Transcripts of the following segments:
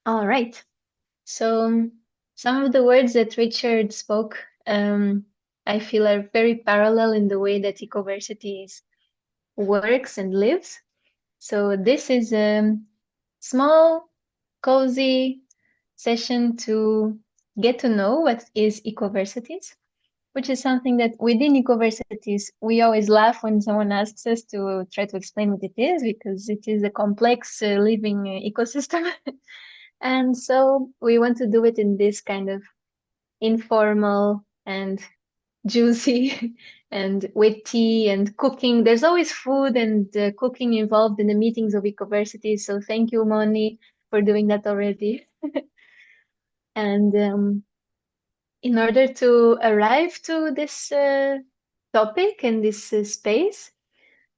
All right. So some of the words that Richard spoke, I feel are very parallel in the way that Ecoversities works and lives. So this is a small, cozy session to get to know what is Ecoversities, which is something that within Ecoversities, we always laugh when someone asks us to try to explain what it is, because it is a complex living ecosystem. And so we want to do it in this kind of informal and juicy and witty and cooking. There's always food and cooking involved in the meetings of Ecoversity. So thank you, Moni, for doing that already. And in order to arrive to this topic and this space,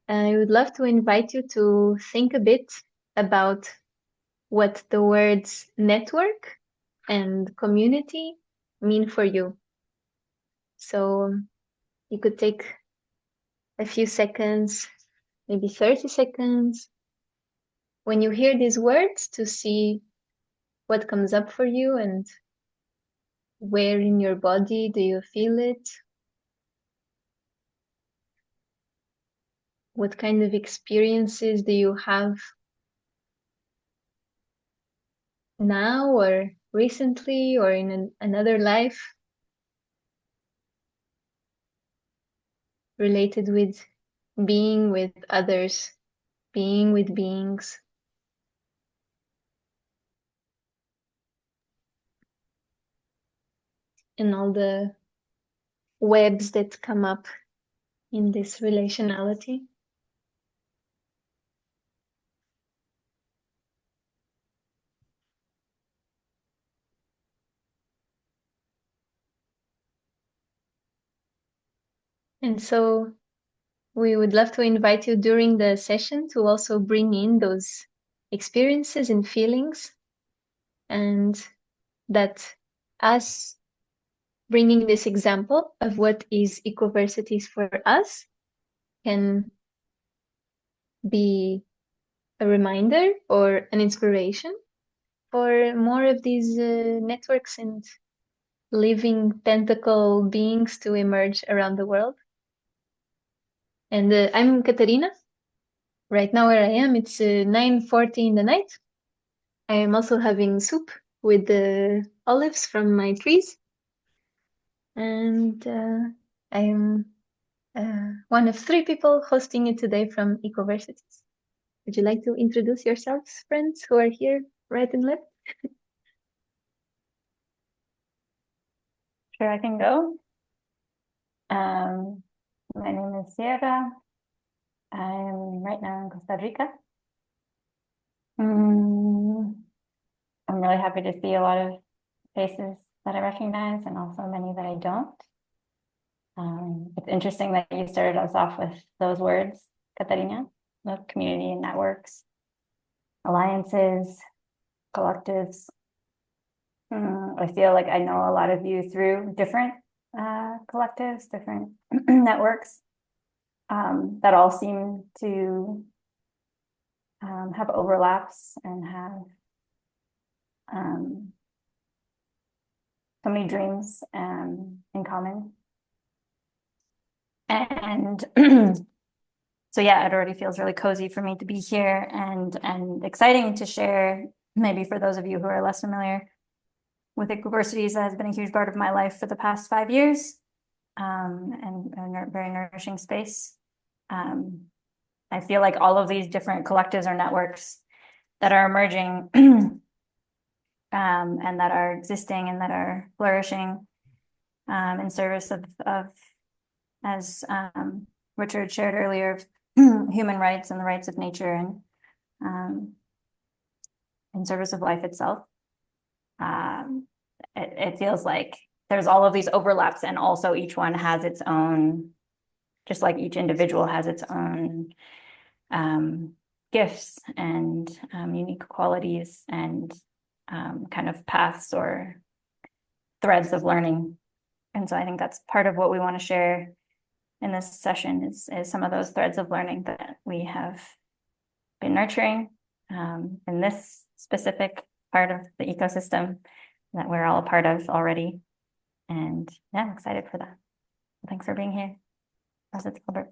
I would love to invite you to think a bit about what the words network and community mean for you. So you could take a few seconds, maybe 30 seconds, when you hear these words to see what comes up for you and where in your body do you feel it? What kind of experiences do you have now or recently or in another life related with being with others, being with beings, and all the webs that come up in this relationality? And so we would love to invite you during the session to also bring in those experiences and feelings, and that us bringing this example of what is Ecoversities for us can be a reminder or an inspiration for more of these networks and living tentacle beings to emerge around the world. And I'm Katarina. Right now where I am, it's 9:40 in the night. I am also having soup with the olives from my trees. And I am one of three people hosting it today from Ecoversities. Would you like to introduce yourselves, friends who are here right and left? Sure, I can go. My name is Sierra. I'm right now in Costa Rica. I'm really happy to see a lot of faces that I recognize and also many that I don't. It's interesting that you started us off with those words, Catarina, the community and networks, alliances, collectives. I feel like I know a lot of you through different collectives, different networks that all seem to have overlaps and have so many dreams in common. And so yeah, it already feels really cozy for me to be here and exciting to share, maybe for those of you who are less familiar with Ecoversities. That has been a huge part of my life for the past 5 years, and a very nourishing space. I feel like all of these different collectives or networks that are emerging and that are existing and that are flourishing in service of as Richard shared earlier, human rights and the rights of nature, and in service of life itself. It feels like there's all of these overlaps, and also each one has its own, just like each individual has its own gifts and unique qualities and kind of paths or threads of learning. And so I think that's part of what we want to share in this session is some of those threads of learning that we have been nurturing in this specific part of the ecosystem that we're all a part of already. And yeah, I'm excited for that. Thanks for being here. Professor Gilbert.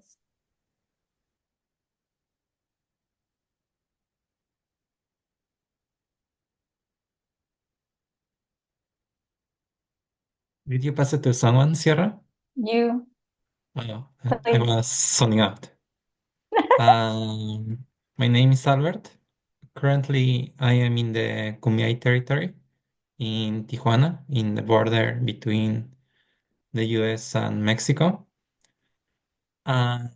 Did you pass it to someone, Sierra? You, Oh, I please. was zoning out. My name is Albert. Currently, I am in the Kumeyaay territory in Tijuana, in the border between the US and Mexico. Um,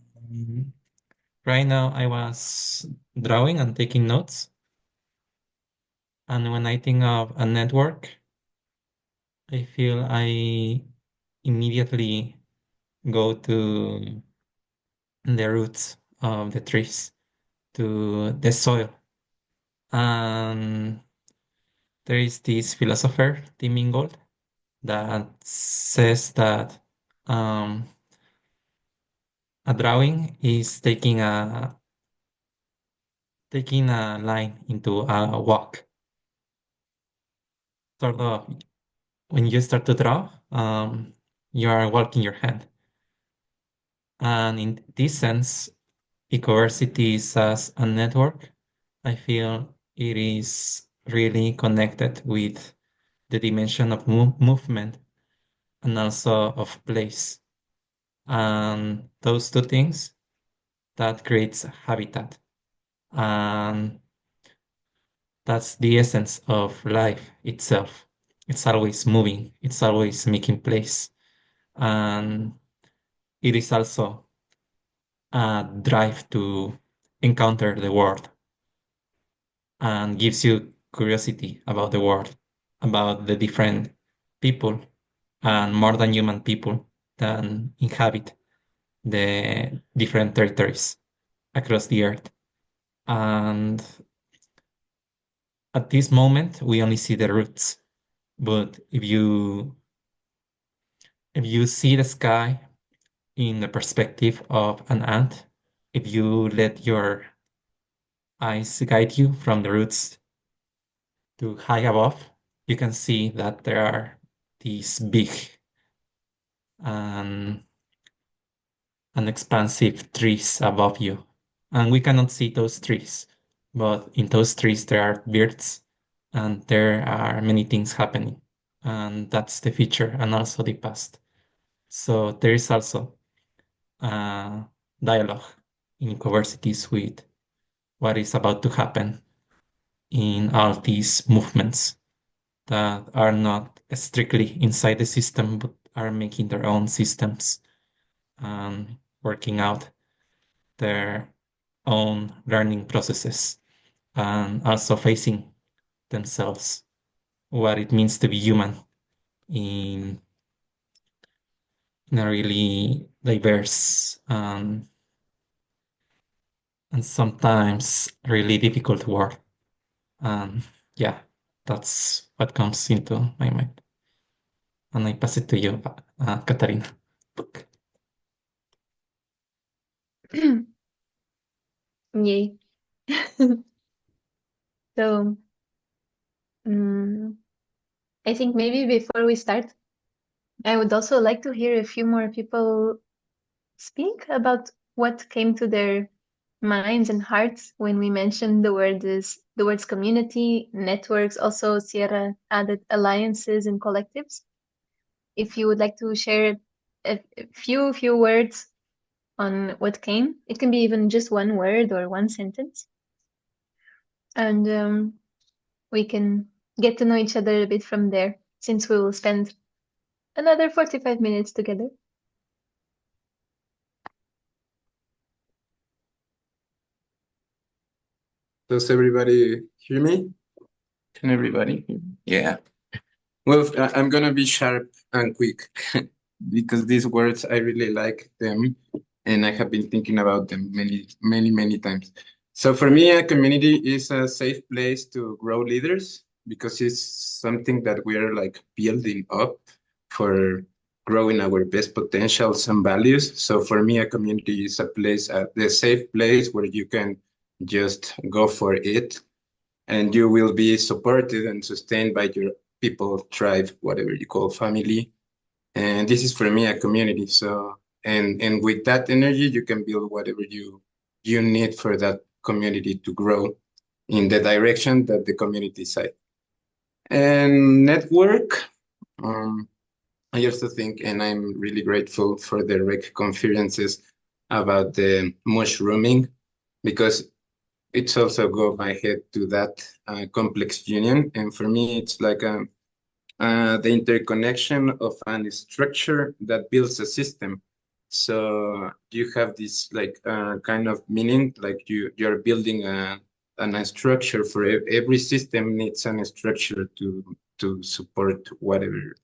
right now, I was drawing and taking notes. And when I think of a network, I feel I immediately go to the roots of the trees, to the soil. And there is this philosopher, Tim Ingold, that says that um, a drawing is taking a line into a walk. Sort of when you start to draw, you are walking your hand. And in this sense, Ecoversities as a network, I feel it is really connected with the dimension of movement and also of place. And those two things that creates habitat. And that's the essence of life itself. It's always moving, it's always making place. And it is also a drive to encounter the world and gives you curiosity about the world, about the different people and more than human people that inhabit the different territories across the earth. And at this moment, we only see the roots. But if you see the sky in the perspective of an ant, if you let your eyes guide you from the roots to high above, you can see that there are these big and, and expansive trees above you. And we cannot see those trees, but in those trees there are birds and there are many things happening. And that's the future and also the past. So there is also a dialogue in universities with what is about to happen in all these movements that are not strictly inside the system, but are making their own systems and working out their own learning processes and also facing themselves what it means to be human in, in a really diverse and sometimes really difficult world. And yeah, that's what comes into my mind. And I pass it to you, Katarina. Yay. So, mm, I think maybe before we start, I would also like to hear a few more people speak about what came to their minds and hearts when we mentioned the words community, networks, also Sierra added alliances and collectives. If you would like to share a few words on what came, it can be even just one word or one sentence, and we can get to know each other a bit from there, since we will spend another 45 minutes together. Does everybody hear me? Can everybody hear me? Yeah. Well, I'm gonna be sharp and quick because these words, I really like them and I have been thinking about them many times. So for me, a community is a safe place to grow leaders because it's something that we're like building up for growing our best potentials and values. So for me, a community is a place, the safe place where you can just go for it and you will be supported and sustained by your people, tribe, whatever you call family. And this is for me a community. So and with that energy, you can build whatever you need for that community to grow in the direction that the community side. And network, I also think, and I'm really grateful for the REC conferences about the mushrooming, because it's also go my head to that complex union. And for me, it's like the interconnection of a structure that builds a system. So you have this like kind of meaning, like you're building a structure for every system needs a structure to support whatever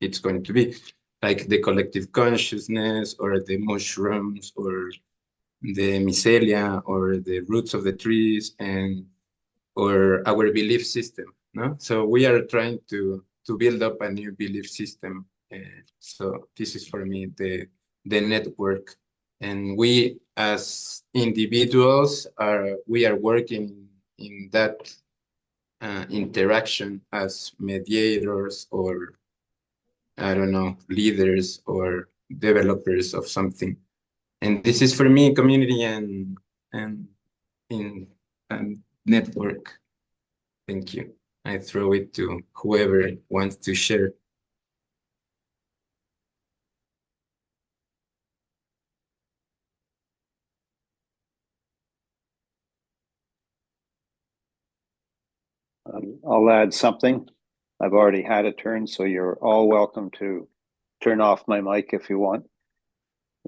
it's going to be, like the collective consciousness or the mushrooms or the mycelia or the roots of the trees and or our belief system. No, so we are trying to build up a new belief system. So this is for me the network, and we as individuals are working in that interaction as mediators or I don't know leaders or developers of something. And this is for me community and in and network. Thank you. I throw it to whoever wants to share. I'll add something. I've already had a turn, so you're all welcome to turn off my mic if you want.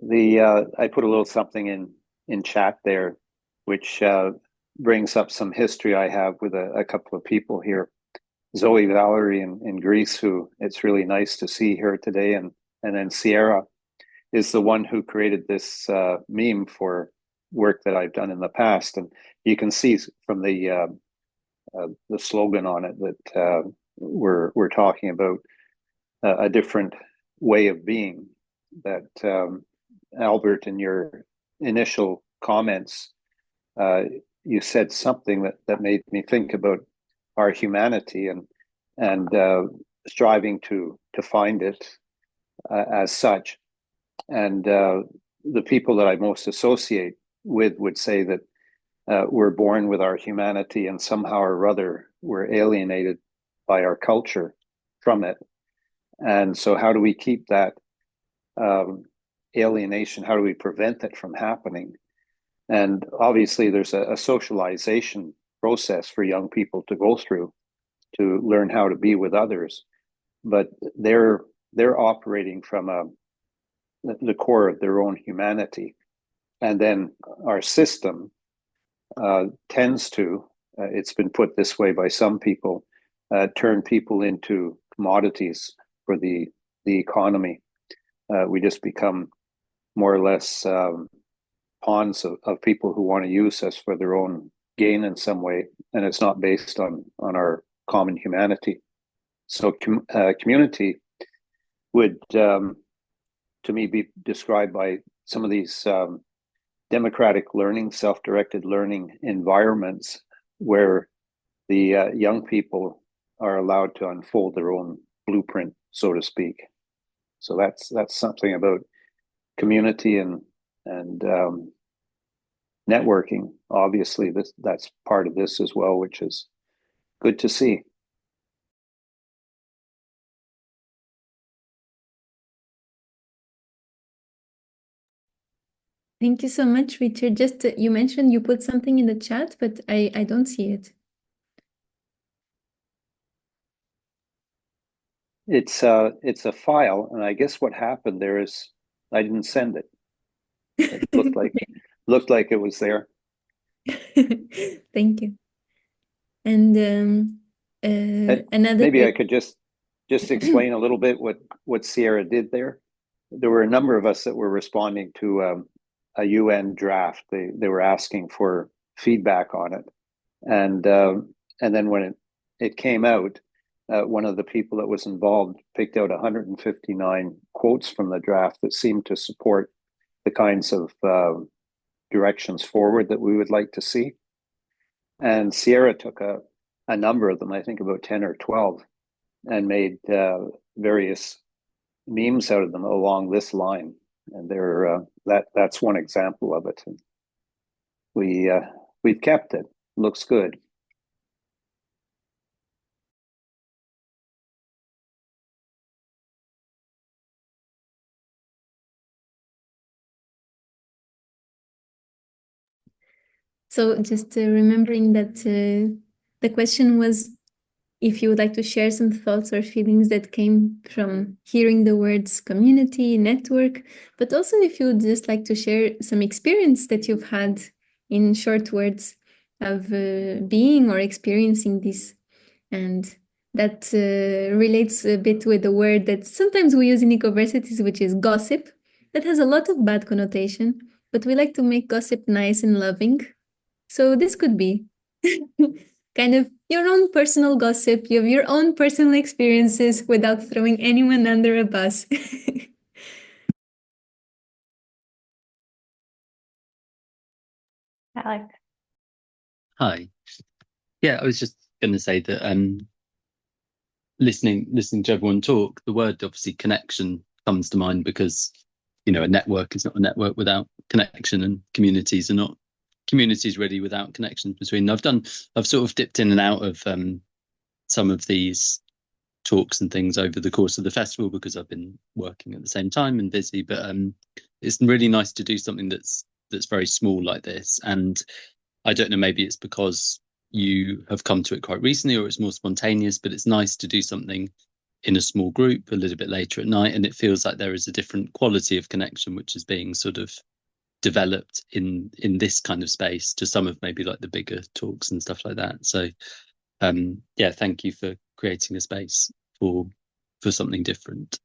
I put a little something in chat there, which brings up some history I have with a couple of people here. Zoe Valerie in Greece, who it's really nice to see here today, and then Sierra is the one who created this meme for work that I've done in the past, and you can see from the slogan on it that we're talking about a different way of being. That Albert, in your initial comments, you said something that made me think about our humanity and striving to find it as such. And the people that I most associate with would say that we're born with our humanity and somehow or other we're alienated by our culture from it. And so how do we keep that alienation? How do we prevent it from happening? And obviously there's a socialization process for young people to go through to learn how to be with others, but they're operating from the core of their own humanity. And then our system tends to, it's been put this way by some people, turn people into commodities for the economy. We just become more or less pawns of people who want to use us for their own gain in some way, and it's not based on our common humanity. So community would, to me, be described by some of these democratic learning, self-directed learning environments where the young people are allowed to unfold their own blueprint, so to speak. So that's something about community and networking. Obviously, that's part of this as well, which is good to see. Thank you so much, Richard. Just you mentioned you put something in the chat, but I don't see it. It's a file, and I guess what happened there is I didn't send it. It looked like it was there. Thank you. And another maybe I could just explain a little bit what Sierra did there. There were a number of us that were responding to a UN draft. They were asking for feedback on it, and then when it came out, one of the people that was involved picked out 159 quotes from the draft that seemed to support the kinds of directions forward that we would like to see. And Sierra took a number of them, I think about 10 or 12, and made various memes out of them along this line. And that's one example of it. And we've kept it. Looks good. So just remembering that the question was if you would like to share some thoughts or feelings that came from hearing the words community, network, but also if you would just like to share some experience that you've had in short words of being or experiencing this. And that relates a bit with the word that sometimes we use in Ecoversities, which is gossip. That has a lot of bad connotation, but we like to make gossip nice and loving. So this could be kind of your own personal gossip. You have your own personal experiences without throwing anyone under a bus. Alex. Hi. Yeah, I was just going to say that listening to everyone talk, the word obviously connection comes to mind because a network is not a network without connection, and communities are not communities really without connections between. I've sort of dipped in and out of some of these talks and things over the course of the festival because I've been working at the same time and busy, but it's really nice to do something that's very small like this. And I don't know, maybe it's because you have come to it quite recently or it's more spontaneous, but it's nice to do something in a small group a little bit later at night, and it feels like there is a different quality of connection which is being sort of developed in this kind of space to some of maybe like the bigger talks and stuff like that. So yeah, thank you for creating a space for something different.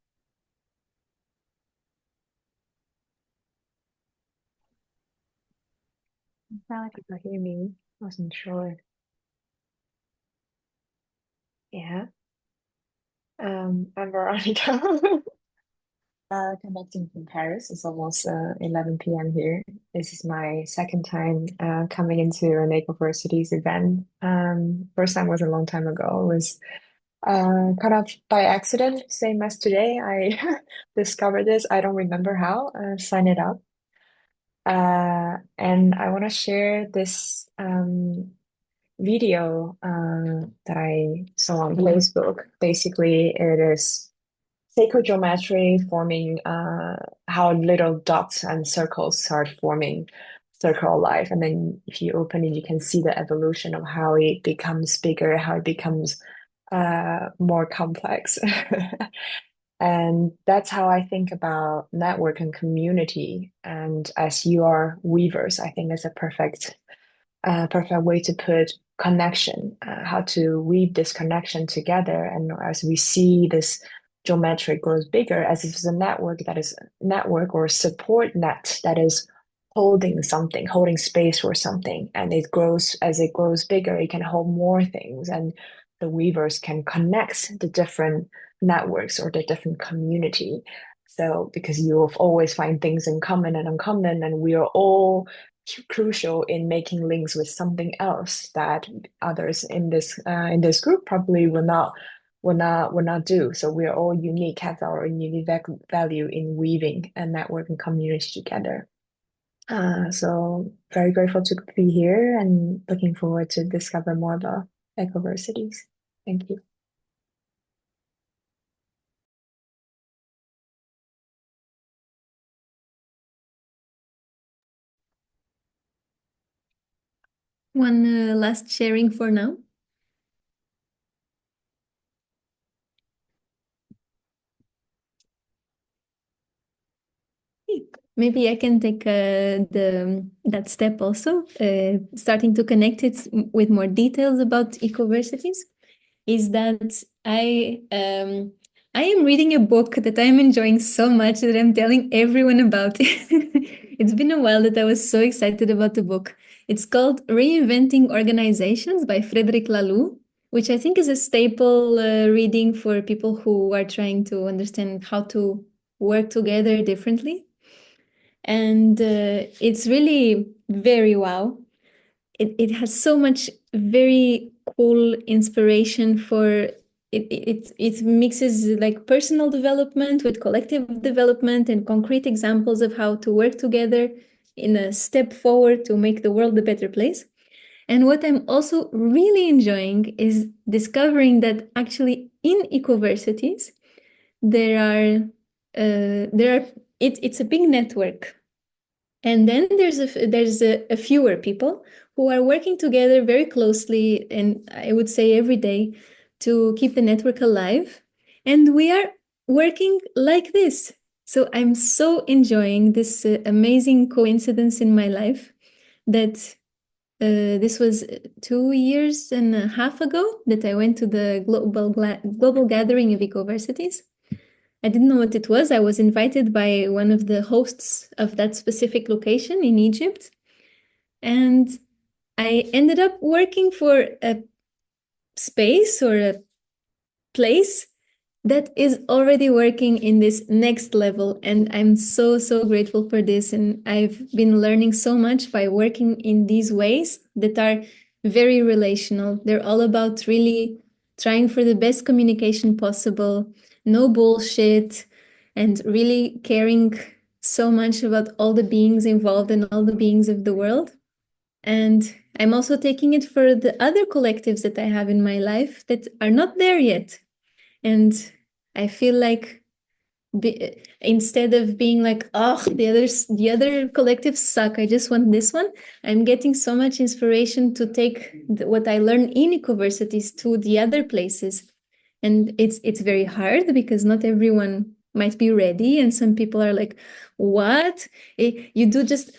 Alex, If you hear me, wasn't sure. Yeah. I'm Veronica. Connecting from Paris. It's almost 11 p.m. here. This is my second time coming into an Ecoversities event. First time was a long time ago. It was kind of by accident, same as today. I discovered this. I don't remember how. Sign it up. And I want to share this video that I saw on Facebook. Basically, it is sacred geometry forming how little dots and circles start forming circle life. And then if you open it, you can see the evolution of how it becomes bigger, how it becomes more complex. And that's how I think about network and community. And as you are weavers, I think that's a perfect way to put connection, how to weave this connection together. And as we see this geometric grows bigger, as if it's a network that is network or support net that is holding something, holding space for something. And it grows, as it grows bigger, it can hold more things. And the weavers can connect the different networks or the different community. So because you'll always find things in common and uncommon, and we are all crucial in making links with something else that others in this group probably will not do. So we are all unique, have our unique value in weaving a network and community together. So very grateful to be here and looking forward to discover more about Ecoversities. Thank you. One last sharing for now. Maybe I can take that step also, starting to connect it with more details about Ecoversities. Is that I am reading a book that I'm enjoying so much that I'm telling everyone about. It's been a while that I was so excited about the book. It's called Reinventing Organizations by Frederic Laloux, which I think is a staple reading for people who are trying to understand how to work together differently. And it's really very wow. it has so much very cool inspiration for it mixes like personal development with collective development and concrete examples of how to work together in a step forward to make the world a better place. And what I'm also really enjoying is discovering that actually in Ecoversities it's a big network, and then there's a fewer people who are working together very closely, and I would say every day, to keep the network alive. And we are working like this. So I'm so enjoying this amazing coincidence in my life that this was 2 years and a half ago that I went to the global gathering of Ecoversities. I didn't know what it was. I was invited by one of the hosts of that specific location in Egypt. And I ended up working for a space or a place that is already working in this next level. And I'm so, so grateful for this. And I've been learning so much by working in these ways that are very relational. They're all about really trying for the best communication possible, no bullshit, and really caring so much about all the beings involved and all the beings of the world. And I'm also taking it for the other collectives that I have in my life that are not there yet. And I feel like instead of being like, oh, the other collectives suck, I just want this one, I'm getting so much inspiration to take what I learn in Ecoversities to the other places. And it's very hard because not everyone might be ready, and some people are like, what? You do just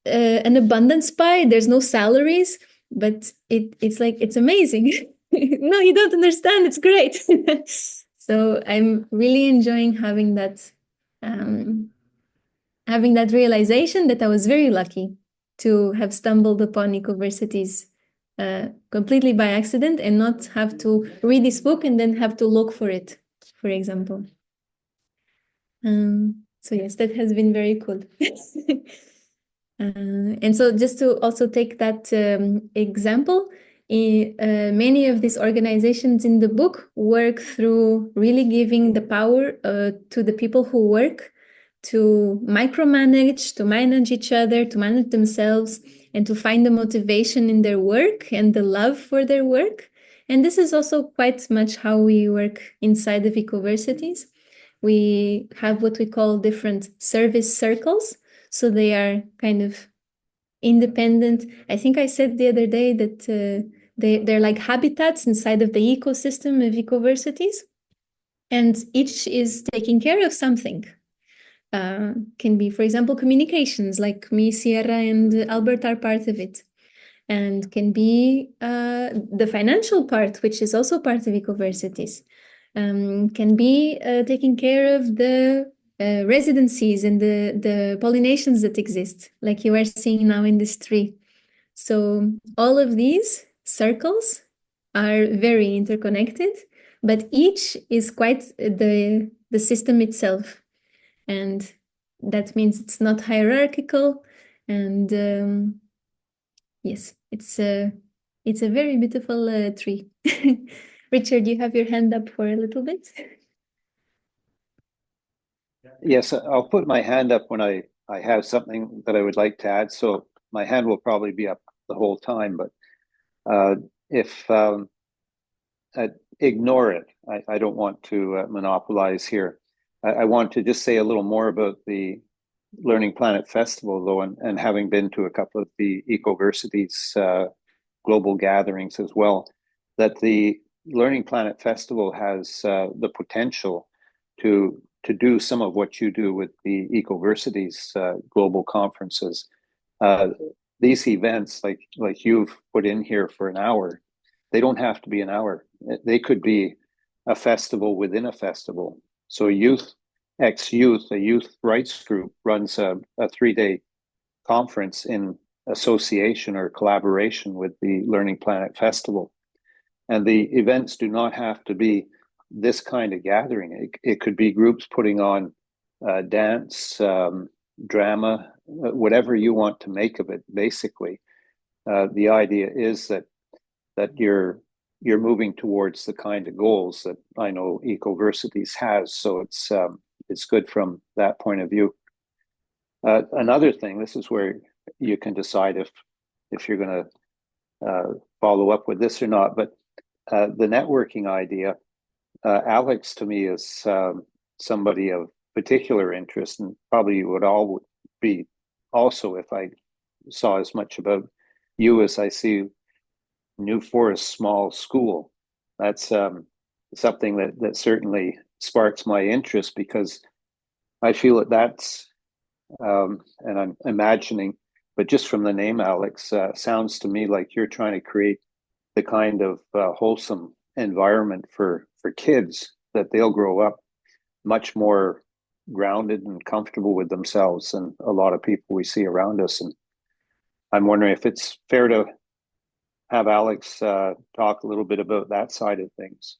an abundance pie, there's no salaries, but it's like, it's amazing. No, you don't understand, it's great. So I'm really enjoying um, having that realization that I was very lucky to have stumbled upon Ecoversities completely by accident and not have to read this book and then have to look for it, for example. So yes, that has been very cool. And so just to also take that example, many of these organizations in the book work through really giving the power to the people who work to micromanage, to manage each other, to manage themselves, and to find the motivation in their work and the love for their work. And this is also quite much how we work inside of Ecoversities. We have what we call different service circles. So they are kind of independent. I think I said the other day that they're like habitats inside of the ecosystem of Ecoversities. And each is taking care of something. Can be, for example, communications, like me, Sierra, and Albert are part of it. And can be the financial part, which is also part of Ecoversities. Can be taking care of the residencies and the pollinations that exist, like you are seeing now in this tree. So all of these circles are very interconnected, but each is quite the system itself. And that means it's not hierarchical. And yes, it's a very beautiful tree. Richard, you have your hand up for a little bit. Yes, I'll put my hand up when I have something that I would like to add. So my hand will probably be up the whole time, but if ignore it. I don't want to monopolize here. I want to just say a little more about the Learning Planet Festival, though, and having been to a couple of the Ecoversities global gatherings as well, that the Learning Planet Festival has the potential to do some of what you do with the Ecoversities global conferences. These events, like you've put in here for an hour, they don't have to be an hour. They could be a festival within a festival. So Youth Ex-Youth, a youth rights group, runs a 3-day conference in association or collaboration with the Learning Planet Festival. And the events do not have to be this kind of gathering. It could be groups putting on dance, drama, whatever you want to make of it, basically. the idea is that you're moving towards the kind of goals that I know Ecoversities has. So it's good from that point of view. Another thing, this is where you can decide if you're going to follow up with this or not. But the networking idea, Alex to me is somebody of particular interest, and probably would all be also if I saw as much about you as I see New Forest Small School. That's something that certainly sparks my interest because I feel that's, and I'm imagining, but just from the name Alex, sounds to me like you're trying to create the kind of wholesome environment for kids that they'll grow up much more grounded and comfortable with themselves than a lot of people we see around us. And I'm wondering if it's fair to have Alex talk a little bit about that side of things.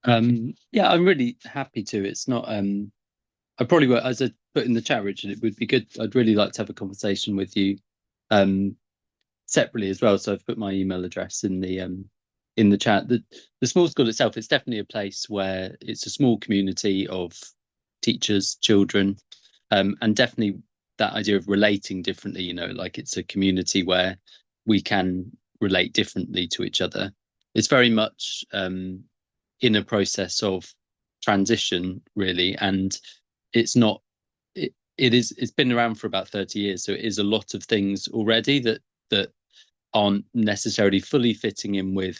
Yeah, I'm really happy to. It's not I probably will, as I put in the chat, Richard, it would be good. I'd really like to have a conversation with you separately as well. So I've put my email address in the chat. The small school itself, it's definitely a place where it's a small community of teachers, children, and definitely that idea of relating differently, like it's a community where we can relate differently to each other. It's very much in a process of transition, really, and it's not it's been around for about 30 years, so it is a lot of things already that aren't necessarily fully fitting in with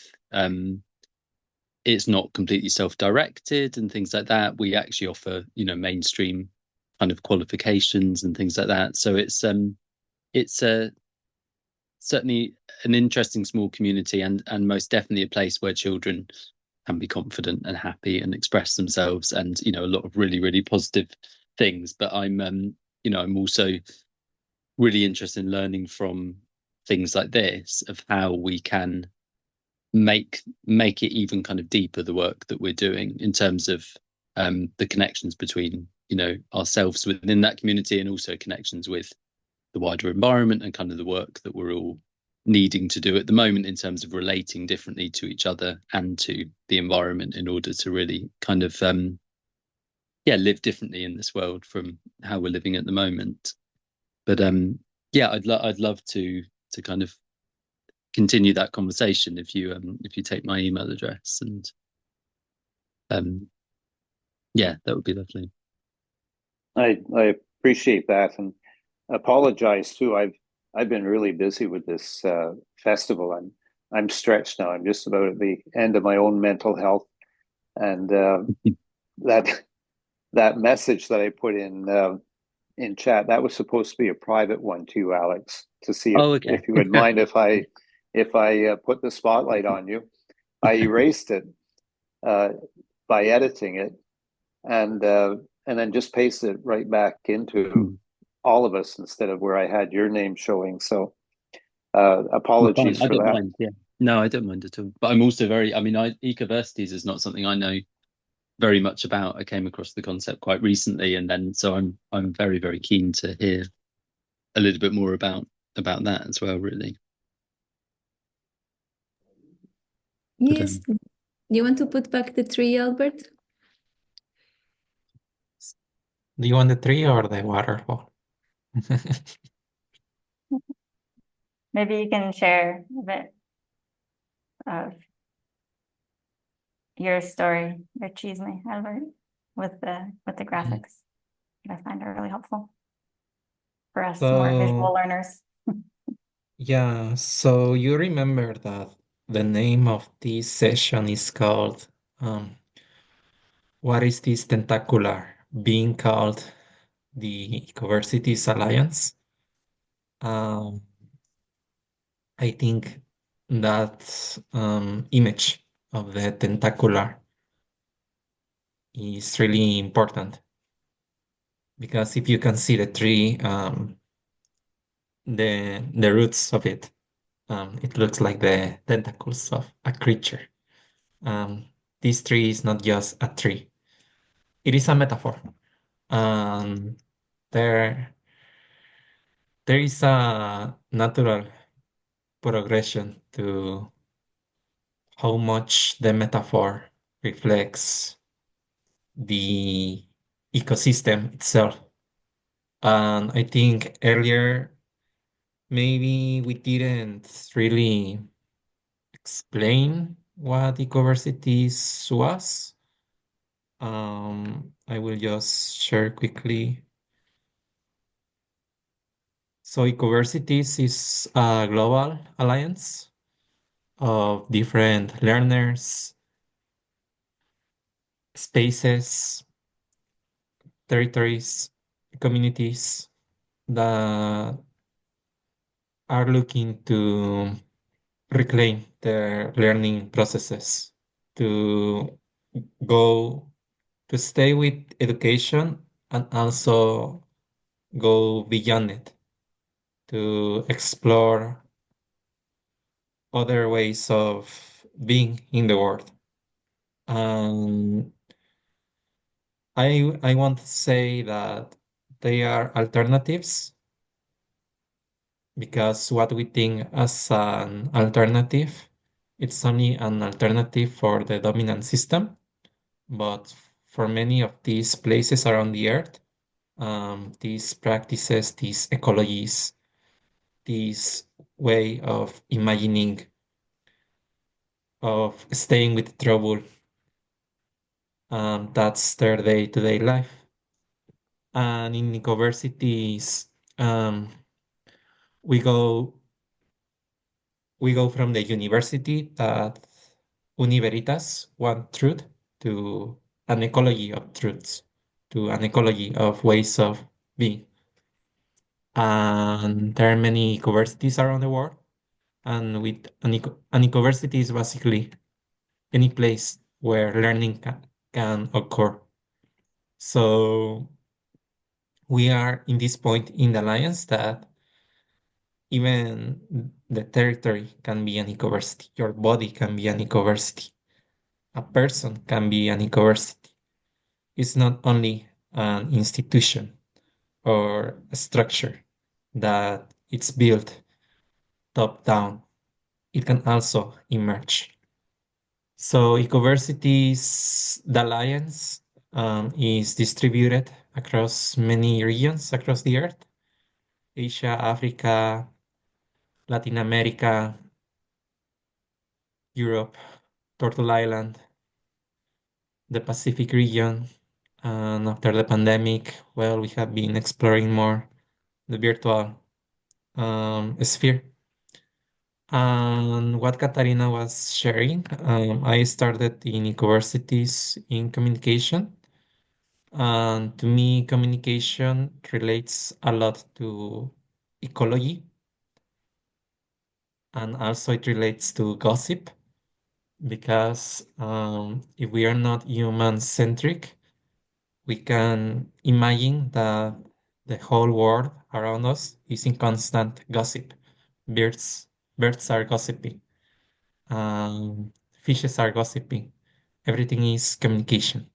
it's not completely self-directed and things like that. We actually offer mainstream kind of qualifications and things like that, so it's certainly an interesting small community, and most definitely a place where children can be confident and happy and express themselves, and a lot of really, really positive things. But I'm also really interested in learning from things like this of how we can make it even kind of deeper, the work that we're doing in terms of the connections between ourselves within that community, and also connections with the wider environment, and kind of the work that we're all needing to do at the moment in terms of relating differently to each other and to the environment in order to really kind of live differently in this world from how we're living at the moment. But I'd love to kind of continue that conversation if you take my email address, and that would be lovely. I appreciate that, and apologize too. I've been really busy with this festival. I'm stretched now. I'm just about at the end of my own mental health, and that message that I put in chat, that was supposed to be a private one to you, Alex, to see if you would mind if I put the spotlight on you. I erased it by editing it, and then just pasted it right back into all of us instead of where I had your name showing. So apologies for that. Mind, yeah. No, I don't mind at all. But I'm also Ecoversities is not something I know very much about. I came across the concept quite recently, and then so I'm very, very keen to hear a little bit more about that as well, really. Yes. Do you want to put back the tree, Albert? Do you want the tree or the waterfall? Maybe you can share a bit of your story, your chisme, Albert, with the graphics. I find it really helpful for us more visual learners. Yeah, so you remember that the name of this session is called what is this tentacular being called the Ecoversities Alliance? Um, I think that image of the tentacular is really important because if you can see the tree, the roots of it, it looks like the tentacles of a creature. This tree is not just a tree; it is a metaphor. There there is a natural progression to how much the metaphor reflects the ecosystem itself. And I think earlier, maybe we didn't really explain what Ecoversities was. I will just share quickly. So Ecoversities is a global alliance of different learners, spaces, territories, communities that are looking to reclaim their learning processes, to go to stay with education and also go beyond it, to explore other ways of being in the world. And I want to say that they are alternatives because what we think as an alternative, it's only an alternative for the dominant system. But for many of these places around the earth, these practices, these ecologies, this way of imagining, of staying with trouble, that's their day-to-day life. And in universities, um, we go we go from the university that Univeritas one truth to an ecology of truths, to an ecology of ways of being. And there are many universities around the world. And with an university is basically any place where learning can occur. So we are in this point in the alliance that even the territory can be an ecoversity. Your body can be an ecoversity. A person can be an ecoversity. It's not only an institution or a structure that it's built top down. It can also emerge. So Ecoversities, the alliance, is distributed across many regions across the earth: Asia, Africa, Latin America, Europe, Turtle Island, the Pacific region. And after the pandemic, well, we have been exploring more the virtual sphere. And what Katarina was sharing, I started in Ecoversities in communication. And to me, communication relates a lot to ecology, and also it relates to gossip because if we are not human-centric, we can imagine that the whole world around us is in constant gossip. Birds, birds are gossiping, fishes are gossiping. Everything is communication.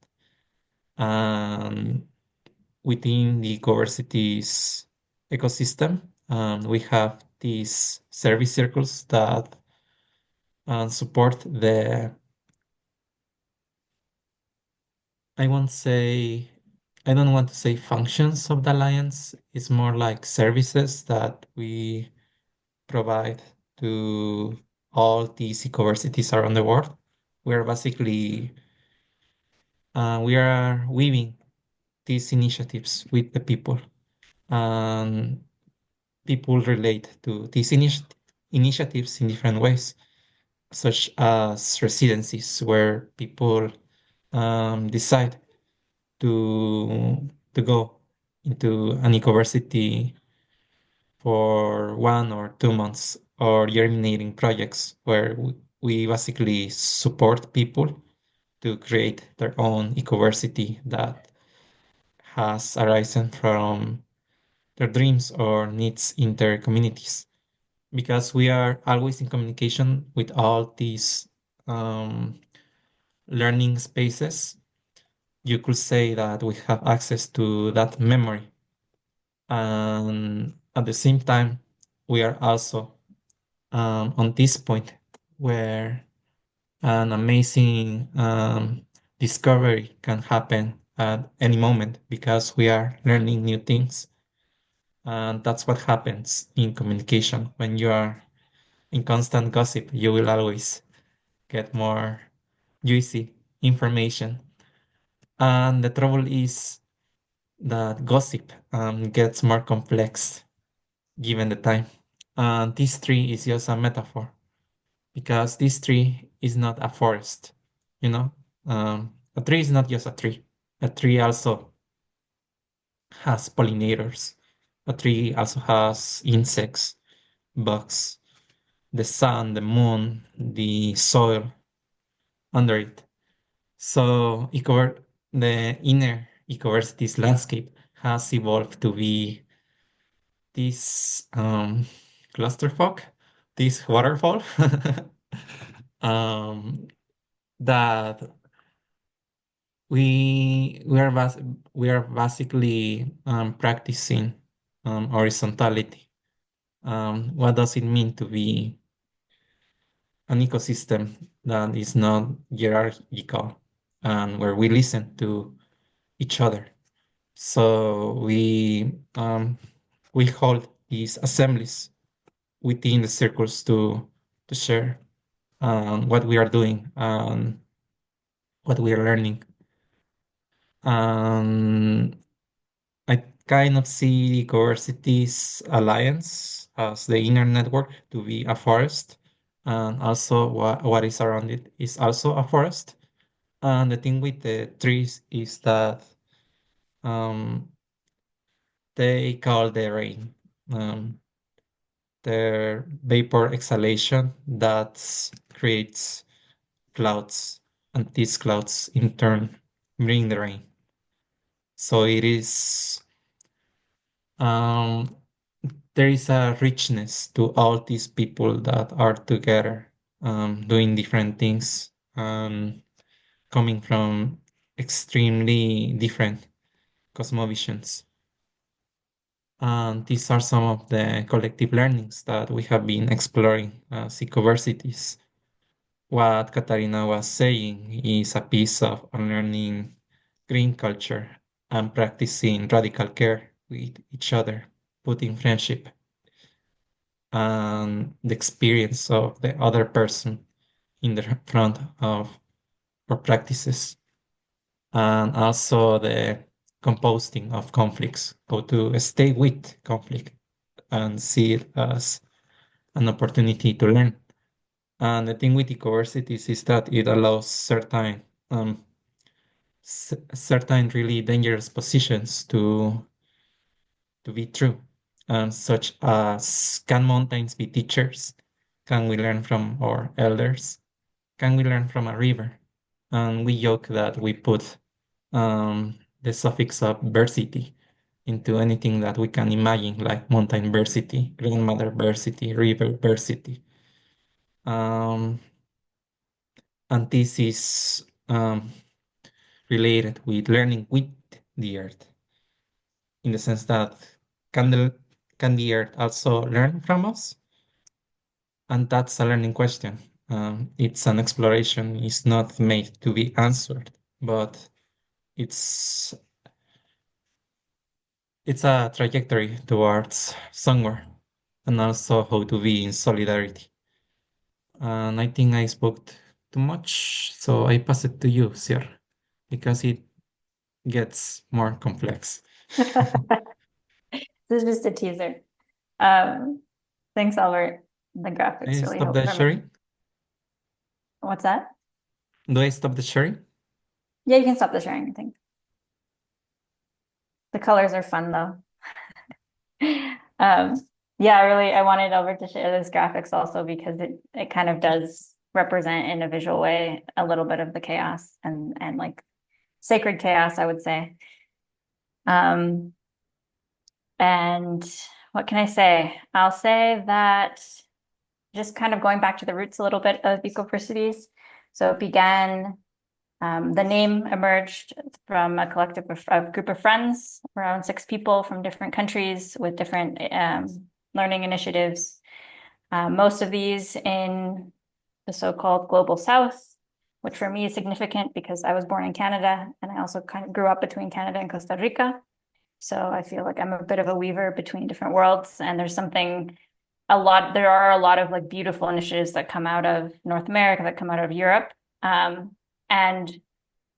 And within the Ecoversities ecosystem, we have these service circles that support the, I won't say, I don't want to say functions of the alliance. It's more like services that we provide to all these ecoversities around the world. We're basically, we are weaving these initiatives with the people. And people relate to these initiatives in different ways, such as residencies, where people decide to go into an university for 1 or 2 months, or germinating projects, where we basically support people to create their own ecoversity that has arisen from their dreams or needs in their communities. Because we are always in communication with all these um, learning spaces, you could say that we have access to that memory. And at the same time, we are also on this point where an amazing discovery can happen at any moment because we are learning new things. And that's what happens in communication. When you are in constant gossip, you will always get more juicy information. And the trouble is that gossip gets more complex given the time. And this tree is just a metaphor because this tree is not a forest, you know? A tree is not just a tree. A tree also has pollinators. A tree also has insects, bugs, the sun, the moon, the soil under it. So the inner Ecoversities landscape has evolved to be this clusterfuck, this waterfall um, that we are basically practicing horizontality. What does it mean to be an ecosystem that is not hierarchical and where we listen to each other? So we hold these assemblies within the circles to share what we are doing and what we are learning. I kind of see Ecoversities Alliance as the inner network to be a forest, and also what is around it is also a forest. And the thing with the trees is that um, they call the rain. The vapor exhalation that creates clouds, and these clouds in turn bring the rain. So it is um, there is a richness to all these people that are together, doing different things, coming from extremely different cosmovisions. And these are some of the collective learnings that we have been exploring as Ecoversities. What Katarina was saying is a piece of unlearning green culture and practicing radical care with each other, putting friendship and the experience of the other person in the front of our practices, and also the composting of conflicts, how to stay with conflict and see it as an opportunity to learn. And the thing with Ecoversities is that it allows certain really dangerous positions to be true, such as, can mountains be teachers? Can we learn from our elders? Can we learn from a river? And we joke that we put the suffix of versity into anything that we can imagine, like mountain versity, grandmother versity, river versity. And this is related with learning with the earth, in the sense that can the earth also learn from us? And that's a learning question. It's an exploration. It's not made to be answered, but it's it's a trajectory towards somewhere, and also how to be in solidarity. And I think I spoke too much, so I pass it to you, Sir, because it gets more complex. This is just a teaser. Thanks, Albert. The graphics I really stop help the for me. sharing? What's that? Do I stop the sharing? Yeah, you can stop the sharing, I think. The colors are fun though. Yeah, I wanted Albert to share this graphics also because it kind of does represent in a visual way a little bit of the chaos and like sacred chaos, I would say. And what can I say? I'll say that just kind of going back to the roots a little bit of Ecoversities. So it began The name emerged from a collective of a group of friends, around 6 people from different countries with different learning initiatives. Most of these in the so-called Global South, which for me is significant because I was born in Canada and I also kind of grew up between Canada and Costa Rica. So I feel like I'm a bit of a weaver between different worlds, and there are a lot of like beautiful initiatives that come out of North America, that come out of Europe. And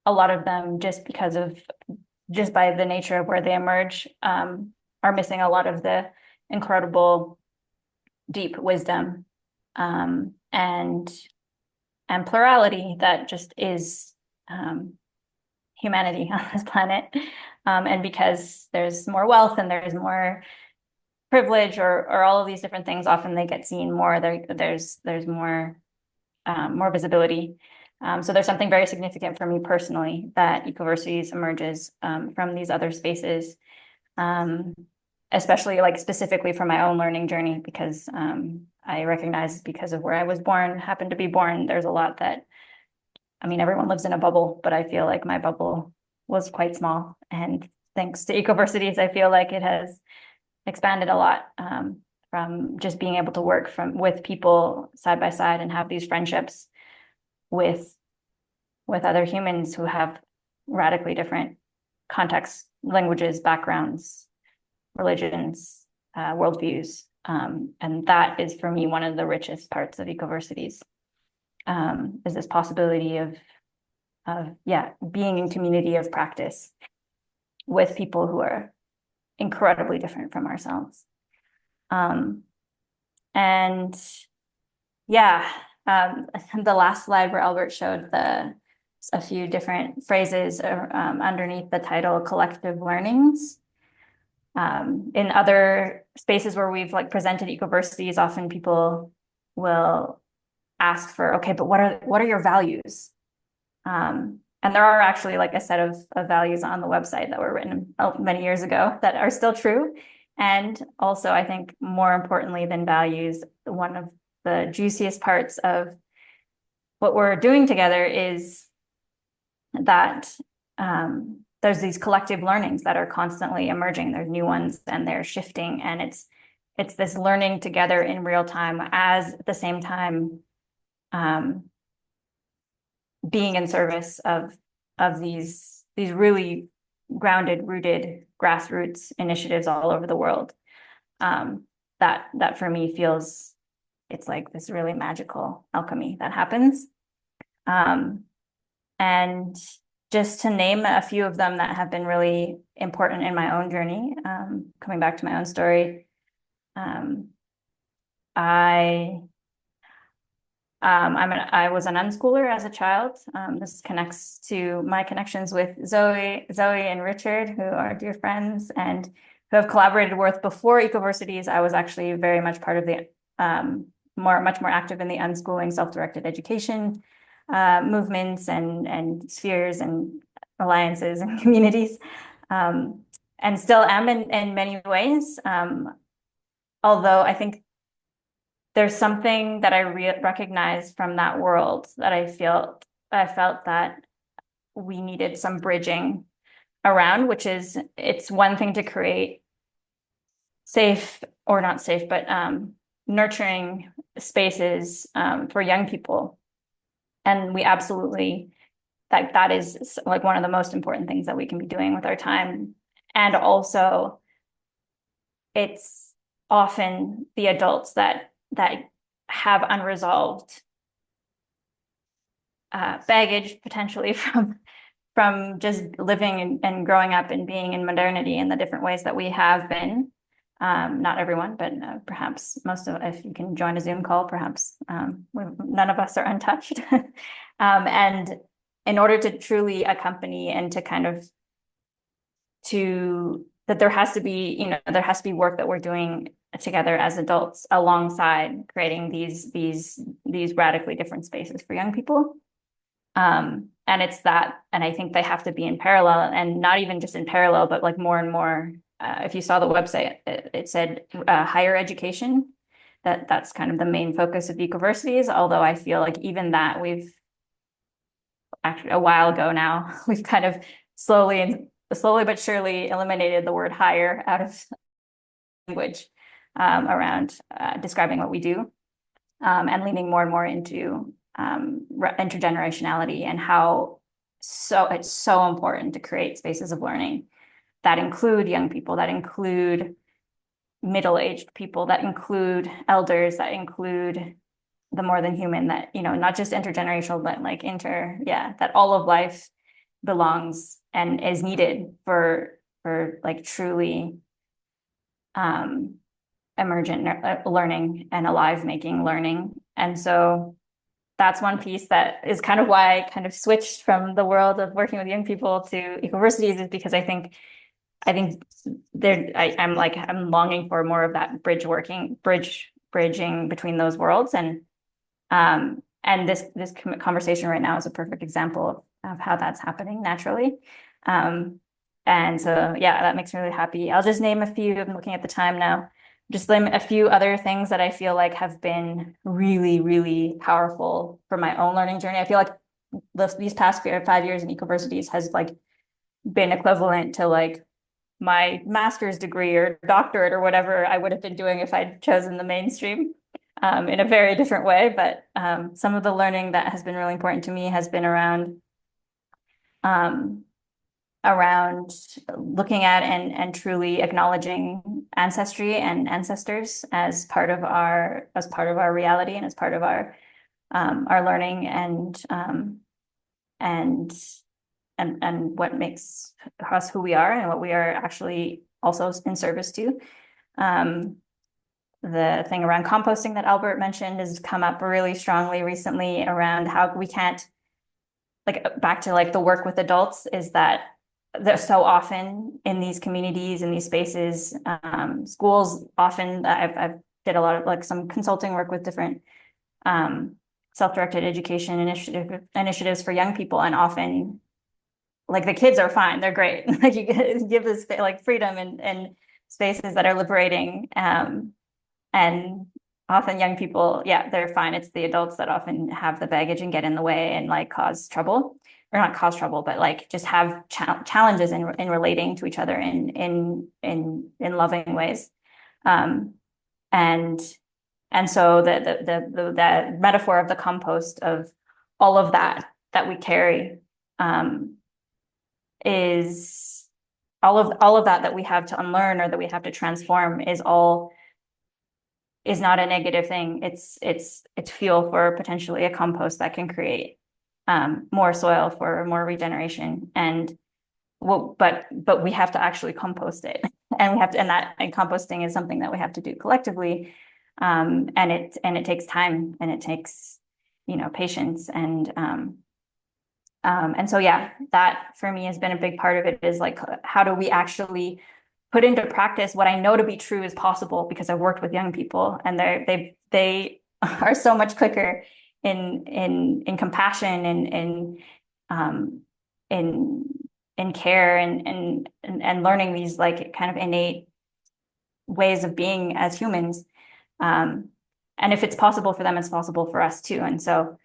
a lot of them just by the nature of where they emerge, are missing a lot of the incredible deep wisdom, and plurality that just is humanity on this planet. And because there's more wealth and there's more privilege or all of these different things, often they get seen more. There's more visibility. So there's something very significant for me personally that Ecoversities emerges from these other spaces, especially like specifically for my own learning journey, because I recognize because of where I was born, happened to be born, there's a lot that, I mean, everyone lives in a bubble, but I feel like my bubble was quite small. And thanks to Ecoversities, I feel like it has expanded a lot, from just being able to work with people side by side and have these friendships with other humans who have radically different contexts, languages, backgrounds, religions, worldviews. And that is for me one of the richest parts of Ecoversities, is this possibility of being in community of practice with people who are incredibly different from ourselves. And yeah, the last slide where Albert showed a few different phrases underneath the title collective learnings. In other spaces where we've like presented Ecoversities, often people will ask for, okay, but what are your values? And there are actually like a set of values on the website that were written many years ago that are still true. And also, I think more importantly than values, one of the juiciest parts of what we're doing together is that there's these collective learnings that are constantly emerging. There's new ones and they're shifting, and it's this learning together in real time, as at the same time being in service of these really grounded, rooted grassroots initiatives all over the world. That for me feels, it's like this really magical alchemy that happens. And just to name a few of them that have been really important in my own journey, coming back to my own story, I was an unschooler as a child. This connects to my connections with Zoe and Richard, who are dear friends and who have collaborated with before Ecoversities. I was actually very much part of the much more active in the unschooling, self-directed education movements and spheres and alliances and communities, and still am in many ways. Although I think there's something that I recognize from that world that I felt that we needed some bridging around, which is, it's one thing to create safe, or not safe, but nurturing spaces for young people. And we absolutely, that is like one of the most important things that we can be doing with our time. And also, it's often the adults that have unresolved baggage potentially from just living and growing up and being in modernity in the different ways that we have been. Not everyone, but perhaps most of, if you can join a Zoom call, perhaps none of us are untouched. And in order to truly accompany and to kind of that there has to be work that we're doing together as adults alongside creating these radically different spaces for young people. And it's that, and I think they have to be in parallel, and not even just in parallel, but like more and more. If you saw the website, it said higher education. That's kind of the main focus of Ecoversities. Although I feel like even that actually a while ago now. We've kind of slowly but surely eliminated the word higher out of language around describing what we do, and leaning more and more into intergenerationality and how it's so important to create spaces of learning that include young people, that include middle-aged people, that include elders, that include the more than human, that, you know, not just intergenerational, but like that all of life belongs and is needed for like truly emergent learning and alive making learning. And so that's one piece that is kind of why I kind of switched from the world of working with young people to Ecoversities, is because I think I'm longing for more of that bridging between those worlds. And this conversation right now is a perfect example of how that's happening naturally. And so, yeah, that makes me really happy. I'll just name a few. I'm looking at the time now. Just name a few other things that I feel like have been really, really powerful for my own learning journey. I feel like these past 5 years in Ecoversities has like been equivalent to like my master's degree or doctorate or whatever I would have been doing if I'd chosen the mainstream, in a very different way. But some of the learning that has been really important to me has been around looking at and truly acknowledging ancestry and ancestors as part of our reality and as part of our learning and what makes us who we are and what we are actually also in service to. The thing around composting that Albert mentioned has come up really strongly recently around how we can't, like, back to like the work with adults, is that they're so often in these communities, in these spaces, schools often, I've did a lot of like some consulting work with different self-directed education initiatives for young people, and often like the kids are fine, they're great. Like you give this like freedom and spaces that are liberating, and often young people, yeah, they're fine. It's the adults that often have the baggage and get in the way and like cause trouble, or not cause trouble, but like just have challenges in relating to each other in loving ways. And so the metaphor of the compost of all of that we carry, is all of that we have to unlearn or that we have to transform is not a negative thing. It's fuel for potentially a compost that can create more soil for more regeneration. And but we have to actually compost it, and composting is something that we have to do collectively. And it takes time, and it takes, you know, patience, and so, yeah, that for me has been a big part of it, is like, how do we actually put into practice what I know to be true is possible, because I've worked with young people, and they are so much quicker in compassion and in care and learning these like kind of innate ways of being as humans. And if it's possible for them, it's possible for us too. And so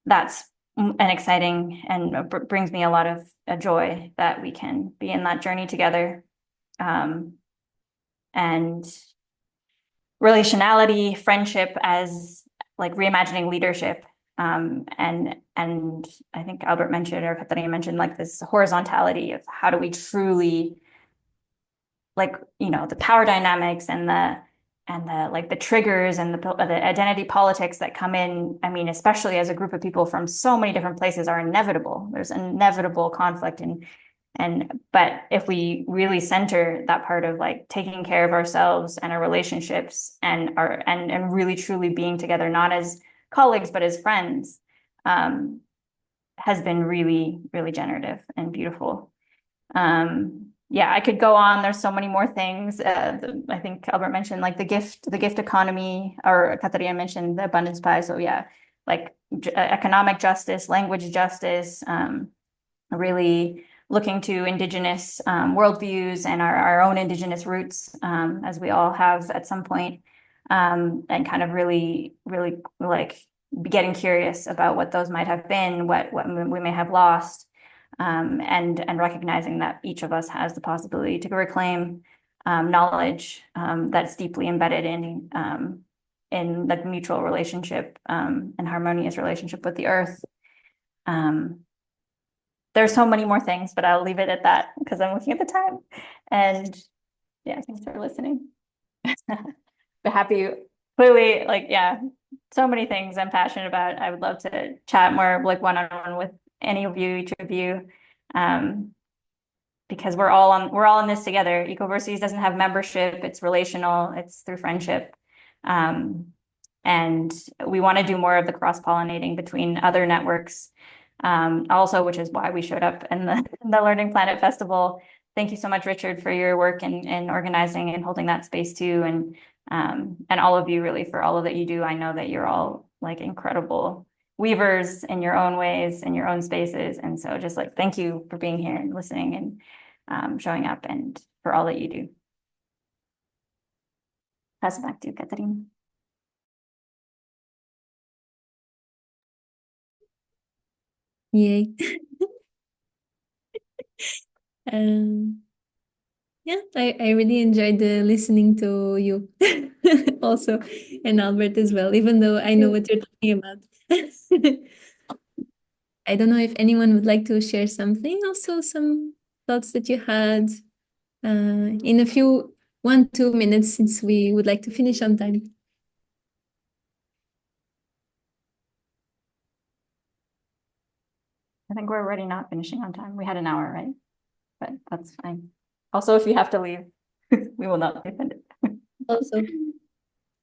that's an exciting and brings me a lot of joy that we can be in that journey together. And relationality, friendship as like reimagining leadership. And I think Albert mentioned, or Katarina mentioned, like this horizontality of how do we truly, like, you know, the power dynamics and the like the triggers and the identity politics that come in. I mean, especially as a group of people from so many different places, are inevitable. There's inevitable conflict, but if we really center that part of like taking care of ourselves and our relationships and really truly being together, not as colleagues, but as friends, has been really, really generative and beautiful. Yeah, I could go on. There's so many more things. I think Albert mentioned like the gift economy, or Katarina mentioned the abundance pie. So yeah, like economic justice, language justice, really looking to Indigenous worldviews and our own Indigenous roots, as we all have at some point, and kind of really, really like getting curious about what those might have been, what we may have lost, and recognizing that each of us has the possibility to reclaim knowledge that's deeply embedded in the mutual relationship and harmonious relationship with the earth. There's so many more things, but I'll leave it at that because I'm looking at the time. And yeah, thanks for listening. But happy, clearly, like, yeah, so many things I'm passionate about. I would love to chat more like one-on-one with any of you, each of you. Because we're all in this together. Ecoversities doesn't have membership, it's relational, it's through friendship. And we want to do more of the cross-pollinating between other networks. Also, which is why we showed up in the Learning Planet Festival. Thank you so much, Richard, for your work in organizing and holding that space too. And all of you really for all of that you do. I know that you're all like incredible weavers in your own ways, in your own spaces. And so just like, thank you for being here and listening and showing up and for all that you do. Pass it back to you, Catherine. Yay. Yeah, I really enjoyed listening to you also, and Albert as well, even though I know what you're talking about. I don't know if anyone would like to share something, also some thoughts that you had in a few 1-2 minutes, since we would like to finish on time. I think we're already not finishing on time. We had an hour, right? But that's fine. Also, if you have to leave, we will not be offended. Also,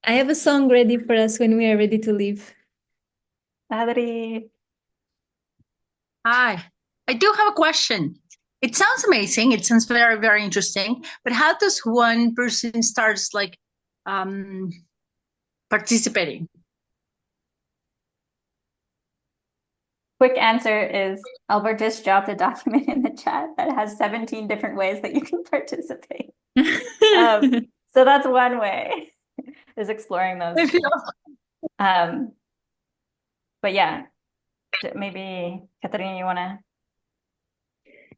I have a song ready for us when we are ready to leave. Adri. Hi, I do have a question. It sounds amazing. It sounds very, very interesting. But how does one person starts like participating? Quick answer is Albert just dropped a document in the chat that has 17 different ways that you can participate. So that's one way, is exploring those. But yeah, maybe Katarina, you want to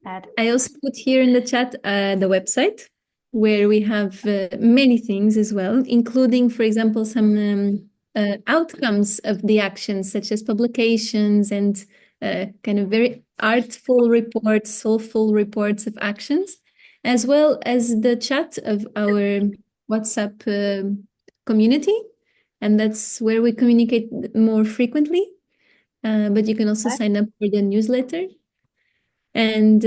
add? I also put here in the chat the website where we have many things as well, including, for example, some outcomes of the actions, such as publications and kind of very artful reports, soulful reports of actions, as well as the chat of our WhatsApp community. And that's where we communicate more frequently. But you can also sign up for the newsletter. And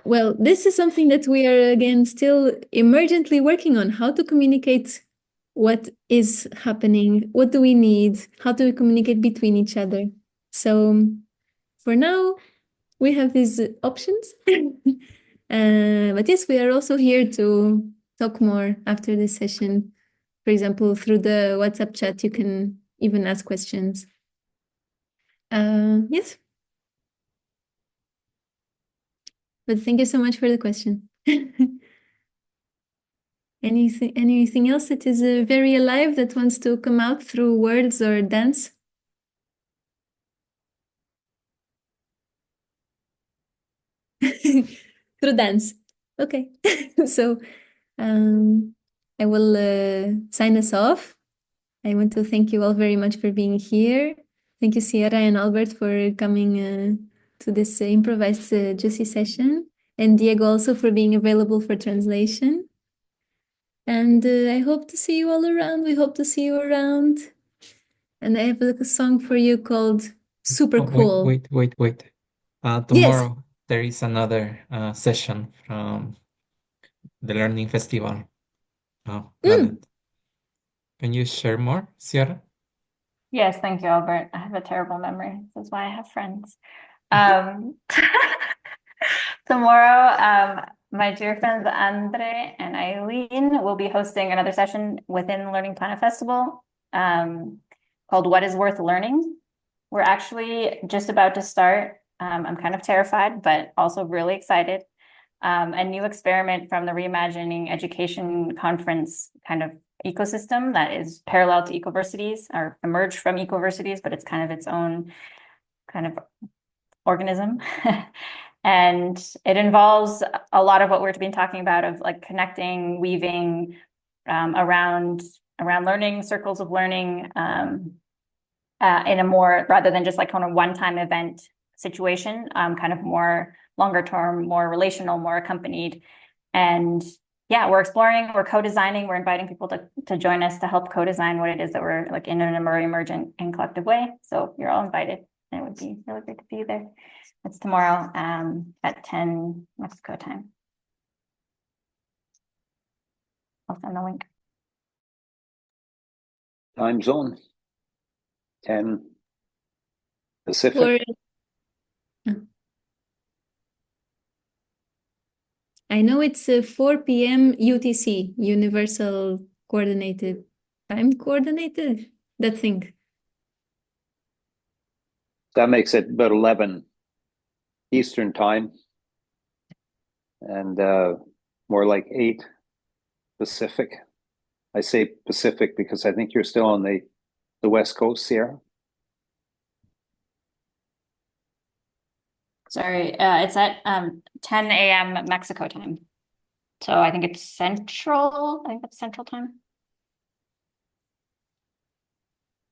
well, this is something that we are, again, still emergently working on, how to communicate what is happening, what do we need, how do we communicate between each other. So for now, we have these options. But yes, we are also here to talk more after this session. For example, through the WhatsApp chat, you can even ask questions. Yes. But thank you so much for the question. Anything else that is very alive that wants to come out through words or dance? Through dance. Okay. So I will sign us off. I want to thank you all very much for being here. Thank you, Sierra and Albert, for coming to this improvised juicy session. And Diego also for being available for translation. And I hope to see you all around. We hope to see you around. And I have a song for you called Super Cool. Wait. Tomorrow there is another session from the Learning Festival. Planet. Can you share more, Sierra? Yes, thank you, Albert. I have a terrible memory. That's why I have friends. Tomorrow, my dear friends Andre and Eileen will be hosting another session within Learning Planet Festival called What is Worth Learning? We're actually just about to start. I'm kind of terrified, but also really excited. A new experiment from the Reimagining Education Conference kind of ecosystem that is parallel to Ecoversities or emerged from Ecoversities, but it's kind of its own kind of organism. And it involves a lot of what we've been talking about of like connecting, weaving around learning, circles of learning in a more, rather than just like kind of one-time event situation, kind of more longer term, more relational, more accompanied. And yeah, we're exploring, we're co-designing, we're inviting people to join us to help co-design what it is that we're like in an emergent and collective way. So you're all invited. And it would be really great to see you there. It's tomorrow at 10 Mexico time. I'll send the link. Time zone. 10 Pacific. I know it's 4 p.m. UTC, Universal Coordinated Time Coordinated, that thing. That makes it about 11 Eastern time and more like 8 Pacific. I say Pacific because I think you're still on the West Coast, Sierra. Sorry, it's at 10 a.m. Mexico time. So I think it's central. I think that's central time.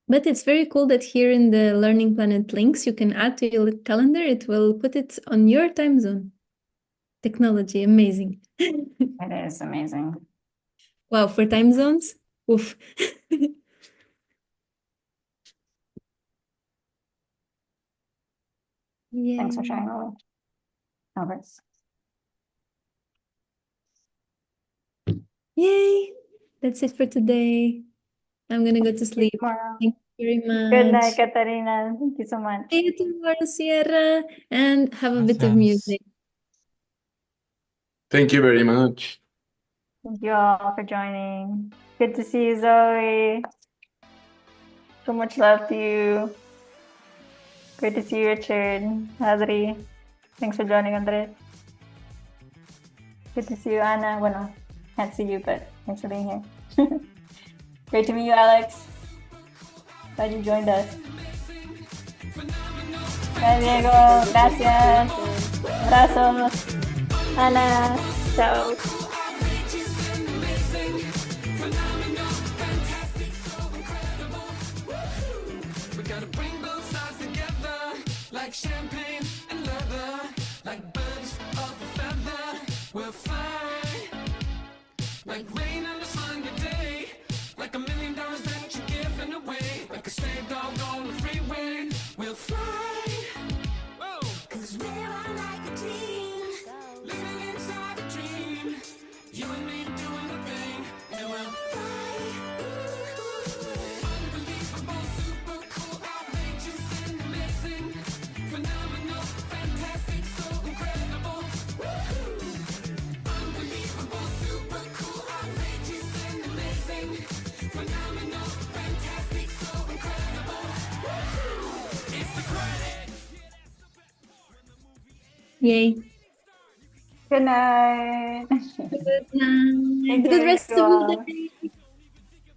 But it's very cool that here in the Learning Planet links, you can add to your calendar. It will put it on your time zone. Technology, amazing. It is amazing. Wow, for time zones? Oof. Yeah. Thanks for sharing, Lily. Over. Yay! That's it for today. I'm gonna go to sleep. Tomorrow. Thank you very much. Good night, Katarina. Thank you so much. See you tomorrow, Sierra, and have a bit of Gracias. music. Thank you very much. Thank you all for joining. Good to see you, Zoe. So much love to you. Great to see you, Richard. Adri. Thanks for joining, Andre. Good to see you, Anna. Bueno, can't see you, but thanks for being here. Great to meet you, Alex. Glad you joined us. Bye, Diego. Gracias. Abrazos. Ana. Ciao. Like champagne and leather, like birds of a feather, we'll fly. Like rain on a sunny day, like $1 million that you're giving away, like a stray dog on the freeway, we'll fly. Whoa. 'Cause we are like a team, living inside a dream. You and me doing the thing, and we'll fly. Unbelievable, super cool, outrageous and amazing. Phenomenal, fantastic, so incredible. Unbelievable, super cool, outrageous and amazing. Phenomenal, fantastic, so incredible. It's the credit. Yay. Good night. Good night. Thank Good you, rest of all. the day.